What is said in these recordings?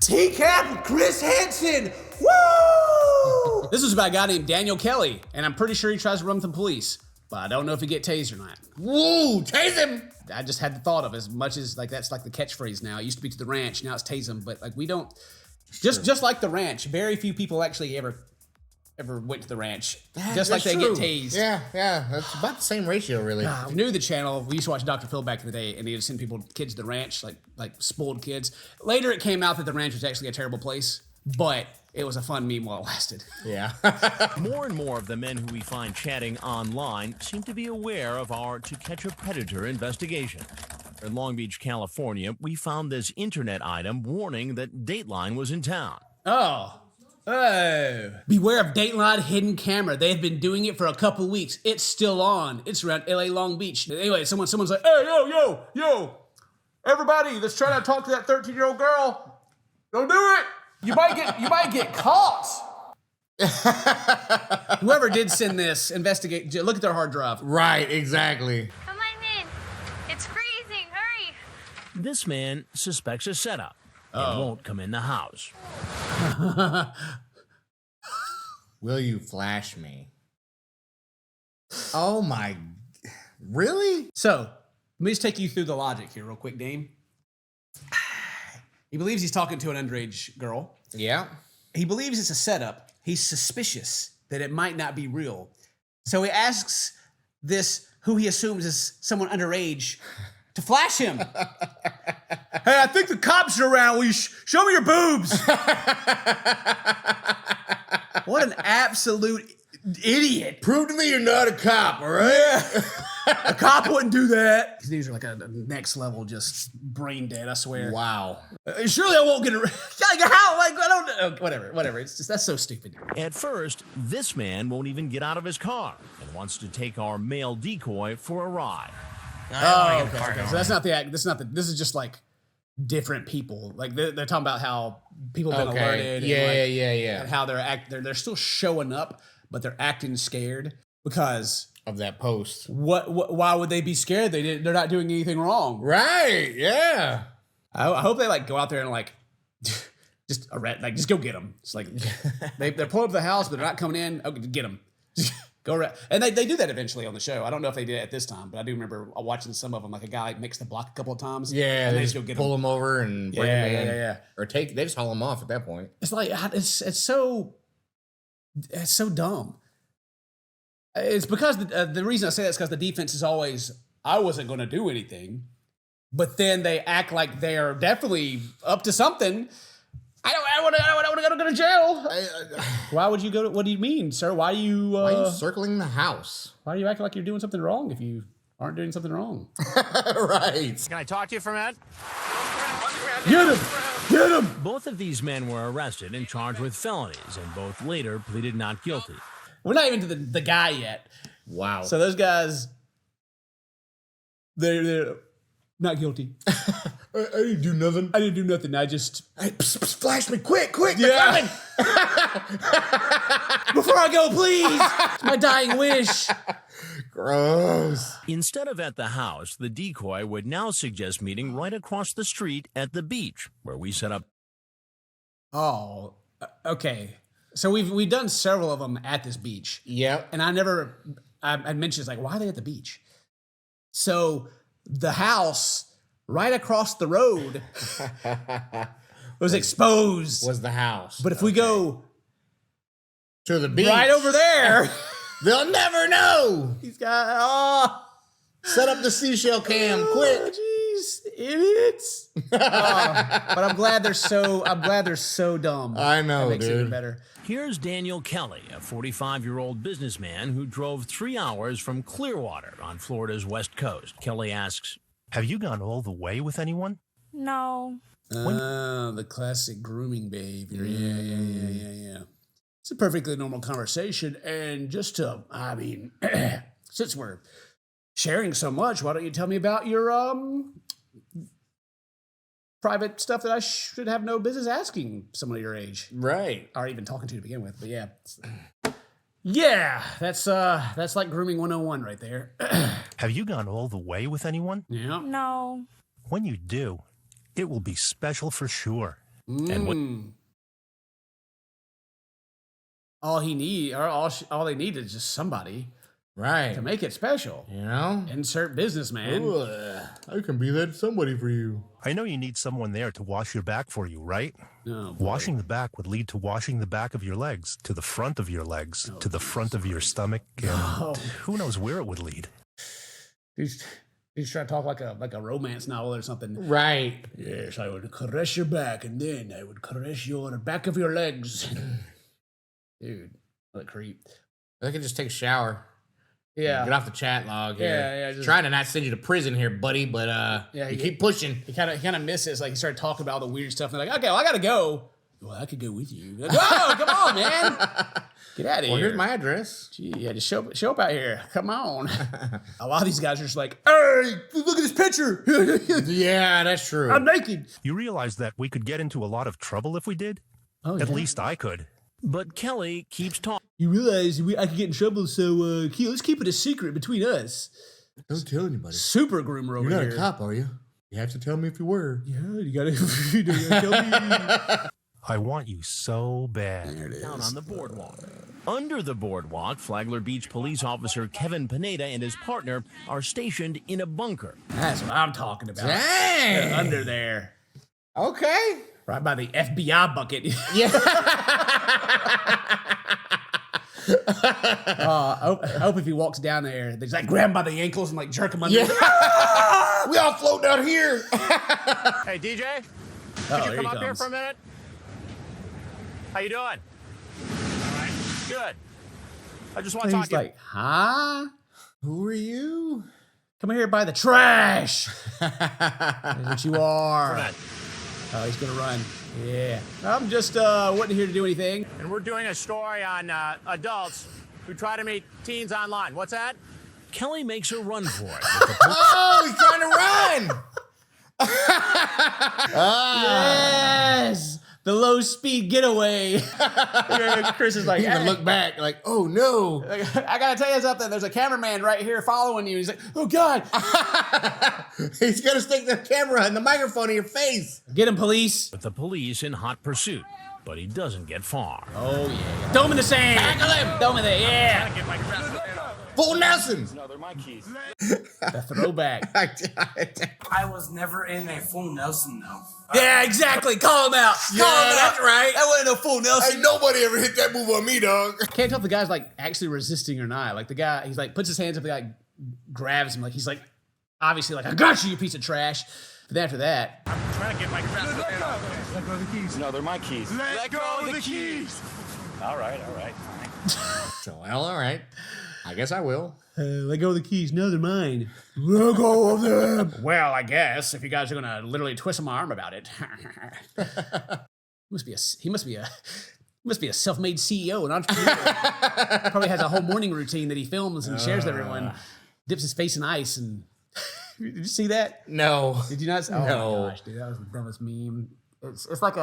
T-Cap Chris Hansen. Woo! This was about a guy named Daniel Kelly, and I'm pretty sure he tries to run with the police, but I don't know if he get tased or not. Woo! Tase him! I just had the thought of as much as like that's like the catchphrase now. It used to be to the ranch, now it's tase him, but like we don't. Just like the ranch, very few people actually ever went to the ranch. Just like they get tased. Yeah, that's about the same ratio, really. I knew the channel. We used to watch Dr. Phil back in the day, and he would send kids to the ranch, like spoiled kids. Later, it came out that the ranch was actually a terrible place, but it was a fun meme while it lasted. Yeah. More and more of the men who we find chatting online seem to be aware of our To Catch a Predator investigation. In Long Beach, California, we found this internet item warning that Dateline was in town. Oh. Beware of Dateline hidden camera. They have been doing it for a couple weeks. It's still on. It's around LA Long Beach. Anyway, someone's like, hey, yo, everybody that's trying to talk to that 13-year-old girl, don't do it. You might get caught. Whoever did send this, investigate, look at their hard drive. Right, exactly. Come on in. It's freezing. Hurry. This man suspects a setup and won't come in the house. Will you flash me? Oh my, really? So, let me just take you through the logic here real quick, Dame. He believes he's talking to an underage girl. Yeah. He believes it's a setup. He's suspicious that it might not be real. So he asks this, who he assumes is someone underage, to flash him. Hey, I think the cops are around. Will you show me your boobs? What an absolute idiot. Prove to me you're not a cop, all right? Yeah. A cop wouldn't do that. These are like a next level, just brain dead, I swear. Wow. Surely I won't get how? Like, I don't know. Whatever. It's just, that's so stupid. At first, this man won't even get out of his car and wants to take our male decoy for a ride. Oh, okay. So that's not the act. This is just like different people. Like they're talking about how people have been alerted. Yeah. And how they're still showing up, but they're acting scared because Of that post. why would they be scared? They're not doing anything wrong. Right, yeah. I hope they like go out there and like just arrest, like just go get them. It's like they're pulling up to the house, but they're not coming in. Okay, get them. Go around. And they do that eventually on the show. I don't know if they did it at this time, but I do remember watching some of them. Like a guy makes the block a couple of times. Yeah, and they just just go get pull them. him over and bring him in. Yeah. Or they just haul him off at that point. It's like it's so dumb. It's because the reason I say that is because the defense is always, I wasn't going to do anything, but then they act like they are definitely up to something. I don't want to go to jail. Why would you go to? What do you mean, sir? Why are you circling the house? Why are you acting like you're doing something wrong if you aren't doing something wrong? Right. Can I talk to you for a minute? Get him! Both of these men were arrested and charged with felonies, and both later pleaded not guilty. We're not even to the guy yet. Wow. So those guys, they're not guilty. I didn't do nothing. I didn't do nothing. I just... Hey, flash me, quick, Yeah. Before I go, please. It's my dying wish. Gross. Instead of at the house, the decoy would now suggest meeting right across the street at the beach, where we set up. Oh, okay. So we've done several of them at this beach. Yep. And I mentioned, it's like, why are they at the beach? So the house right across the road was exposed. Was the house. But if we go to the beach. right over there, they'll never know. he's got, Set up the seashell cam, quick. Jeez, idiots. But I'm glad they're so dumb. I know, that makes it even dude. better. Here's Daniel Kelly, a 45-year-old businessman who drove 3 hours from Clearwater on Florida's west coast. Kelly asks, Have you gone all the way with anyone? No. The classic grooming behavior. Yeah. It's a perfectly normal conversation. And just to, since we're sharing so much, why don't you tell me about your private stuff that I should have no business asking someone your age, Right. or even talking to begin with? But yeah, that's like grooming 101 right there. Have you gone all the way with anyone? Yeah. No. When you do, it will be special for sure. And what all they need is just somebody Right. to make it special. You know? Insert businessman. Ugh, I can be that somebody for you. I know you need someone there to wash your back for you, right? Oh, boy. Washing the back would lead to washing the back of your legs, to the front of your legs, to the front of your stomach, and who knows where it would lead. He's trying to talk like a romance novel or something. Right. Yes, I would caress your back, and then I would caress the back of your legs. Dude, what a creep. I can just take a shower. Yeah. Get off the chat log here. Yeah. Just, Trying to not send you to prison here, buddy, but Yeah, you keep pushing. He kind of misses. Like, he started talking about all the weird stuff. And they're like, okay, well, I got to go. Well, I could go with you. Like, whoa, come on, man. Get out of Well, here. here's my address. Gee, yeah, just show up out here. Come on. A lot of these guys are just like, hey, look at this picture. Yeah, that's true. I'm naked. You realize that we could get into a lot of trouble if we did? Oh, At least I could. But Kelly keeps talking. You realize I could get in trouble, so let's keep it a secret between us. Don't tell anybody. Super groomer over You're not here. a cop, are you? You have to tell me if you were. Yeah, you gotta tell me. I want you so bad. There it is. Down on the boardwalk. Under the boardwalk, Flagler Beach police officer Kevin Pineda and his partner are stationed in a bunker. That's what I'm talking about. Dang. They're under there. Okay. Right by the FBI bucket. Yeah. I hope if he walks down there, they just like grab him by the ankles and like jerk him under. Yeah. We all float down here. Hey, DJ, Oh, could you there come he up here comes. for a minute? How you doing? All right. Good. I just want to And talk he's to you. like, huh? Who are you? Come here by the trash. That's what you are. Right. Oh, he's gonna run. Yeah. I'm just wasn't here to do anything. And we're doing a story on adults who try to meet teens online. What's that? Kelly makes a run for it. Oh, he's trying to run. Yes. The low speed getaway. Chris is like, He even hey. look back like, oh no. I gotta tell you something. There's a cameraman right here following you. He's like, oh God. He's gonna stick the camera and the microphone in your face. Get him, police. With the police in hot pursuit, but he doesn't get far. Oh yeah. Throw him in the sand. Tackle him. Throw him in there. Yeah. Full Nelson. The throwback. I was never in a full Nelson though. Yeah, exactly. Call him out. Yeah, Call him out. that's right. That wasn't no full Nelson. Ain't nobody ever hit that move on me, dog. Can't tell if the guy's like actually resisting or not. Like the guy, he's like puts his hands up, the guy grabs him, like he's like obviously like I got you, you piece of trash. But then after that, I'm trying to get my grasp. Let go of the keys. No, they're my keys. Let go of the keys. All right, fine. So, well, all right. I guess I will. let go of the keys. No, they're mine. Let go of them. Well, I guess if you guys are gonna literally twist my arm about it, he must be a self-made CEO, an entrepreneur. Probably has a whole morning routine that he films and shares with everyone. Dips his face in ice and. Did you see that? No. Did you not? Oh No. my gosh, dude, that was the dumbest meme. It's like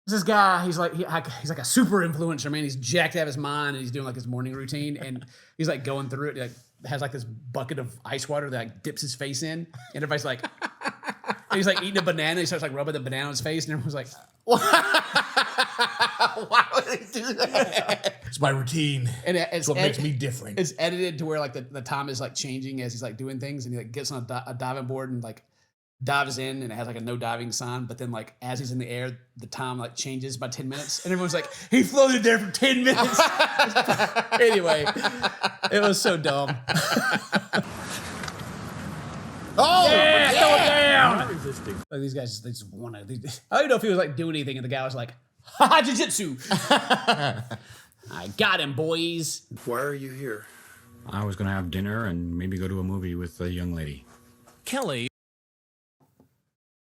this guy. He's like he's like a super influencer, man. He's jacked out of his mind, and he's doing like his morning routine, and he's like going through it. Like has like this bucket of ice water that like dips his face in, and everybody's like, and he's like eating a banana. He starts like rubbing the banana on his face, and everyone's like, Why would he do that? It's my routine. and it's It's what makes me different. It's edited to where like the time is like changing as he's like doing things, and he like gets on a diving board and like dives in, and it has like a no diving sign. But then like as he's in the air, the time like changes by 10 minutes, and everyone's like, he floated there for 10 minutes. Anyway, it was so dumb. Oh, Yeah, yeah. throw it down. Like these guys, they just want to. I don't even know if he was like doing anything, and the guy was like, "Ha ha, jiu-jitsu." I got him, boys. Why are you here? I was going to have dinner and maybe go to a movie with a young lady. Kelly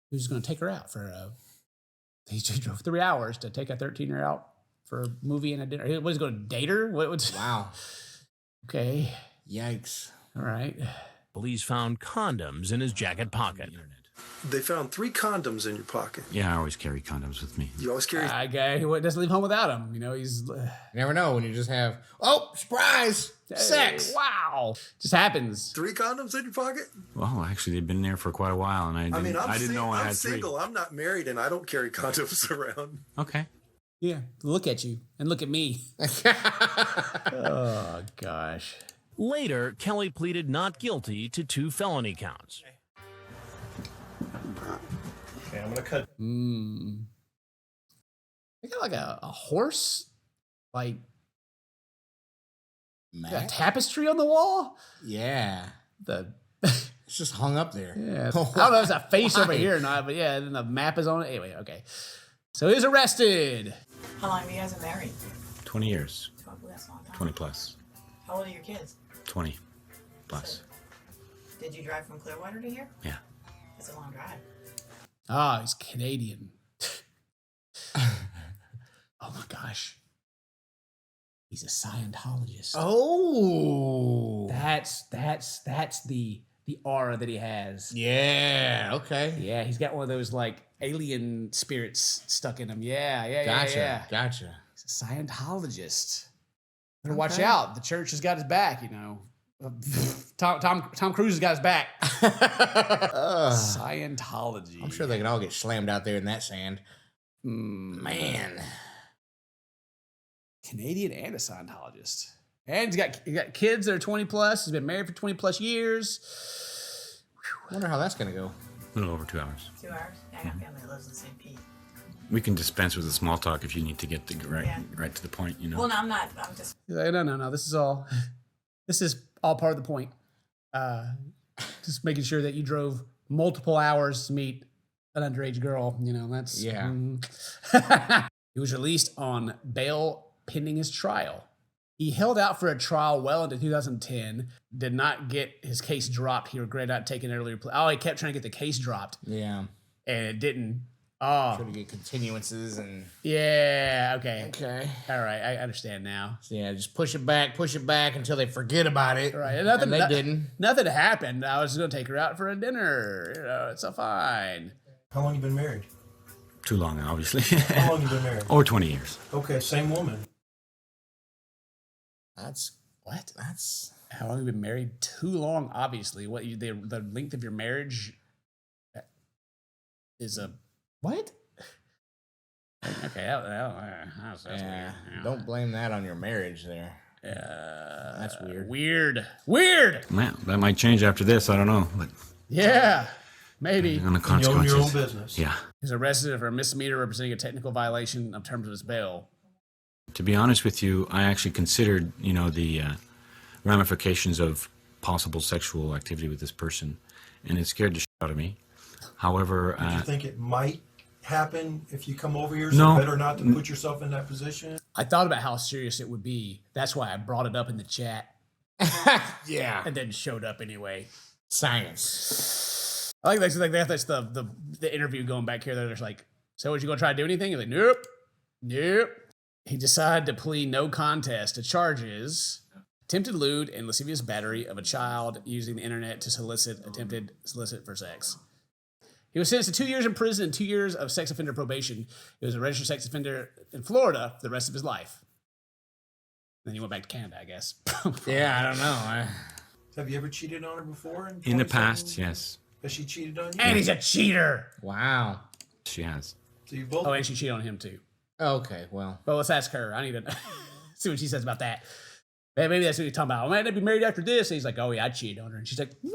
He was just going to take her out for he drove 3 hours to take a 13-year out for a movie and a dinner. What, was he going to date her? What's Wow. Okay. Yikes. All right. police found condoms in his jacket pocket. They found 3 condoms in your pocket. Yeah, I always carry condoms with me. You always carry... A guy who doesn't leave home without him. You know, he's... You never know when you just have, oh, surprise, sex. Wow. Just happens. 3 condoms in your pocket? Well, actually, they've been there for quite a while, and I didn't know I I'm had single. I'm not married, and I don't carry condoms around. 3. Okay. Yeah. Look at you and look at me. Oh, gosh. Later, Kelly pleaded not guilty to 2 felony counts. Okay, I'm gonna cut. They got like a horse, like a Matt? tapestry on the wall. Yeah. The It's just hung up there. yeah, I don't know if it's a face over here or not, but yeah, then the map is on it. Anyway, okay. So he's arrested. How long have you guys been married? 20 years. 12, that's a long time. 20 plus. How old are your kids? 20 plus. Did you drive from Clearwater to here? Yeah. It's a long drive. Ah, he's Canadian. Oh my gosh. He's a Scientologist. Oh. That's the aura that he has. Yeah. Okay. Yeah, he's got one of those like alien spirits stuck in him. Yeah. Gotcha. Gotcha. He's a Scientologist. Better watch out. The church has got his back, you know. Tom Cruise has got his back. Scientology. I'm sure they can all get slammed out there in that sand. Man. Canadian and a Scientologist. And he's got kids that are 20 plus. He's been married for 20 plus years. I wonder how that's going to go. A little over 2 hours. 2 hours? Yeah, I got family that lives in St. Pete. We can dispense with the small talk if you need to get right to the point, you know. Well, no, I'm not. I'm just... He's like, no. This is all part of the point. Just making sure that you drove multiple hours to meet an underage girl. You know, that's... Yeah. He was released on bail pending his trial. He held out for a trial well into 2010, did not get his case dropped. He regretted not taking an earlier plea. Oh, he kept trying to get the case dropped. Yeah. And it didn't. Oh. Trying to get continuances and... Yeah, okay. Okay. All right, I understand now. So yeah, just push it back until they forget about it. Right. And they didn't. Nothing happened. I was going to take her out for a dinner. You know, it's all fine. How long you been married? Too long, obviously. How long you been married? Over 20 years. Okay, same woman. That's... What? That's... How long have you been married? Too long, obviously. What the length of your marriage is a... What? Okay, that's Yeah. weird. Yeah. Don't blame that on your marriage there. That's weird. Weird. Man, that might change after this. I don't know, but Yeah, maybe. on the And you own consequences. your own business. Yeah. He's arrested for a misdemeanor representing a technical violation of terms of his bail. To be honest with you, I actually considered, the ramifications of possible sexual activity with this person, and it scared the shit out of me. However, Do you think it might happen if you come over here? No. So better not to put yourself in that position? I thought about how serious it would be. That's why I brought it up in the chat Yeah. and then showed up anyway. Science. I like that's the interview going back here. They're just like, so was you gonna try to do anything? He's like, nope. He decided to plead no contest to charges: attempted lewd and lascivious battery of a child using the internet to attempted solicit for sex. He was sentenced to 2 years in prison and 2 years of sex offender probation. He was a registered sex offender in Florida for the rest of his life. Then he went back to Canada, I guess. Yeah, I don't know. Have you ever cheated on her before? in the 27? past, yes, Has she cheated on you? And he's a cheater. Wow. she has. So you both... Oh, and she cheated on him too. Okay, well. But let's ask her. I need to see what she says about that. Maybe that's what you're talking about. I might not be married after this. And he's like, oh yeah, I cheated on her. And she's like, what?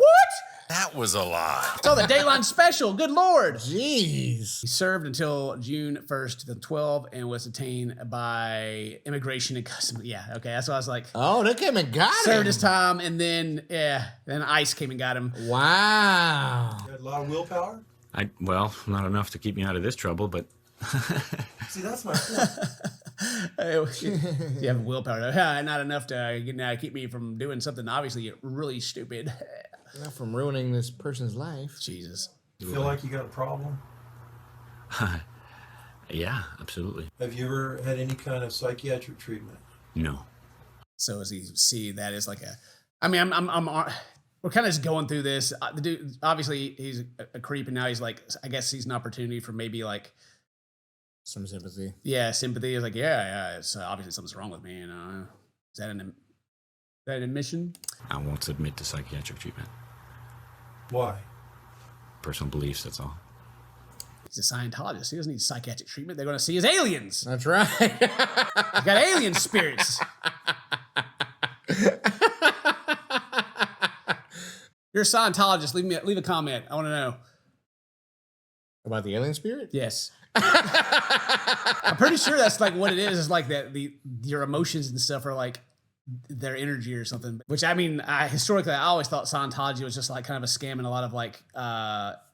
That was a lie. Oh, the Dayline special. Good Lord. Jeez. He served until June 1st, 2012 and was detained by Immigration and Customs. Yeah, okay. That's what I was like. Oh, they came and got him. Served his time, and then ICE came and got him. Wow. You had a lot of willpower? Well, not enough to keep me out of this trouble, but See, that's my point. You have willpower. Not enough to keep me from doing something obviously really stupid. Not from ruining this person's life. Jesus. You feel like you got a problem? yeah, absolutely. Have you ever had any kind of psychiatric treatment? No. So as you see, that is like a. I mean, I'm we're kind of just going through this. The dude, obviously, he's a creep, and now he's like, I guess he's an opportunity for maybe like Some sympathy. Yeah, sympathy is like, yeah, it's obviously something's wrong with me. You know, is that an admission? I won't submit to psychiatric treatment. Why? Personal beliefs, that's all. He's a Scientologist. He doesn't need psychiatric treatment. They're going to see his aliens. That's right. He's got alien spirits. You're a Scientologist. Leave a comment. I want to know. About the alien spirit? Yes. I'm pretty sure that's like what it is. It's like that your emotions and stuff are like their energy or something. Which I mean, historically, I always thought Scientology was just like kind of a scam, and a lot of like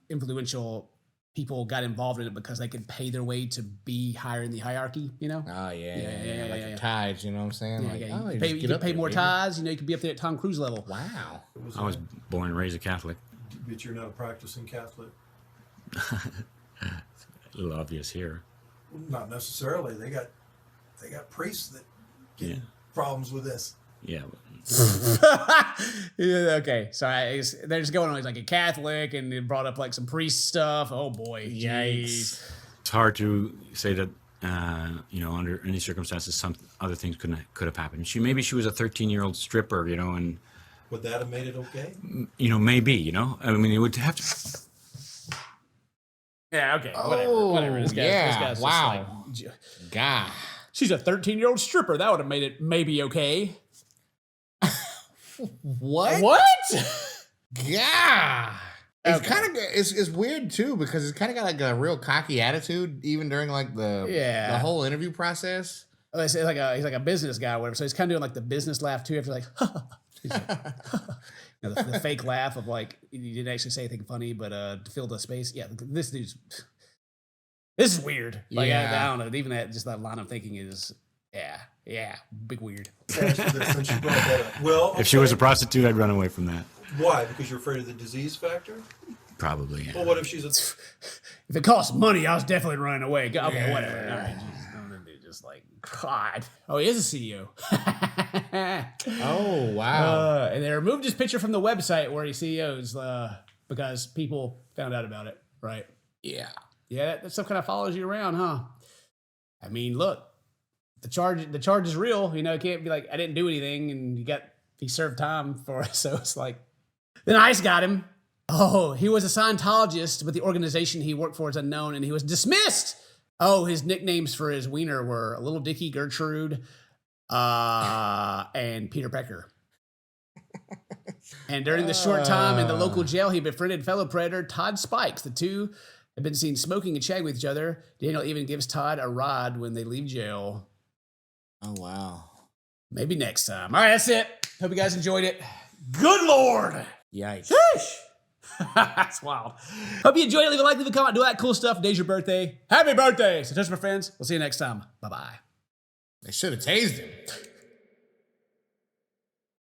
influential people got involved in it because they could pay their way to be higher in the hierarchy. You know? Oh yeah. Like your tides. You know what I'm saying? Yeah, Like, yeah. oh, You just get can up pay there, more baby. tithes. You know, you could be up there at Tom Cruise level. Wow. I was born and raised a Catholic. But you're not a practicing Catholic. A little obvious here. Not necessarily. They got priests that get Yeah. problems with this. Yeah. Yeah, okay, sorry. They're just going on. He's like a Catholic, and they brought up like some priest stuff. Oh boy, Yikes. It's hard to say that, under any circumstances, some other things could have happened. Maybe she was a 13-year-old stripper, and, Would that have made it okay? maybe, I mean, it would have to. Yeah, okay, Oh, whatever. This guy's wow. just like, God. she's a 13-year-old stripper. That would have made it maybe okay. What? What? Yeah. It's Okay. kind of it's weird too because it's kind of got like a real cocky attitude even during like the whole interview process. Oh, he's like a business guy or whatever. So he's kind of doing like the business laugh too. After like, he's like the fake laugh of like you didn't actually say anything funny, but to fill the space. Yeah, this is weird. Like Yeah. I don't know. Even that line of thinking is big weird. Since you brought that up. Well, If she was a okay. prostitute, I'd run away from that. Why? Because you're afraid of the disease factor? Probably. Yeah. Well, what if she's a... If it costs money, I was definitely running away. Okay, Yeah. whatever. All right, just like God. Oh, he is a CEO. Oh wow. And they removed his picture from the website where he CEOs because people found out about it. Right. Yeah. Yeah, that stuff kind of follows you around, huh? I mean, look, the charge is real. It can't be like I didn't do anything and he served time for it. So it's like then ICE got him. Oh, he was a Scientologist, but the organization he worked for is unknown, and he was dismissed. Oh, his nicknames for his wiener were Little Dicky, Gertrude, and Peter Pecker. And during the short time in the local jail, he befriended fellow predator Todd Spikes. The two have been seen smoking and chatting with each other. Daniel even gives Todd a ride when they leave jail. Oh wow. Maybe next time. All right, that's it. Hope you guys enjoyed it. Good Lord. Yikes. Sheesh. That's wild. Hope you enjoyed it. Leave a like, leave a comment, do that cool stuff. Today's your birthday. Happy birthday. So touch my friends. We'll see you next time. Bye-bye. They should have tased him.